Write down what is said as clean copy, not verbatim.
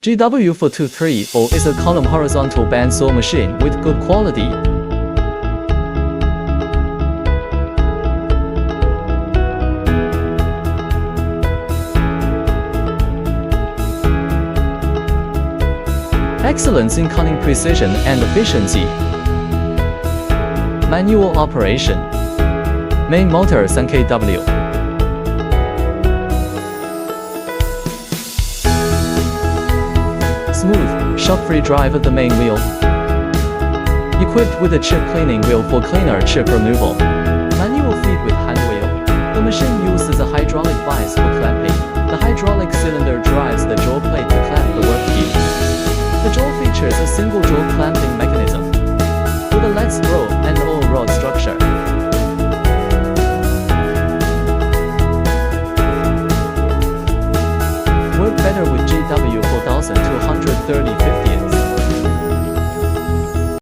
GW4230 is a column horizontal bandsaw machine with good quality. Excellence in cutting precision and efficiency. Manual operation. Main motor 3 kW. Smooth, shock-free drive of the main wheel. Equipped with a chip cleaning wheel for cleaner chip removal. Manual feed with hand wheel. The machine uses a hydraulic vise for clamping. The hydraulic cylinder drives the jaw plate to clamp the workpiece. The jaw features a single jaw clamping mechanism with a let's throw and all rod structure. Work better with GW4230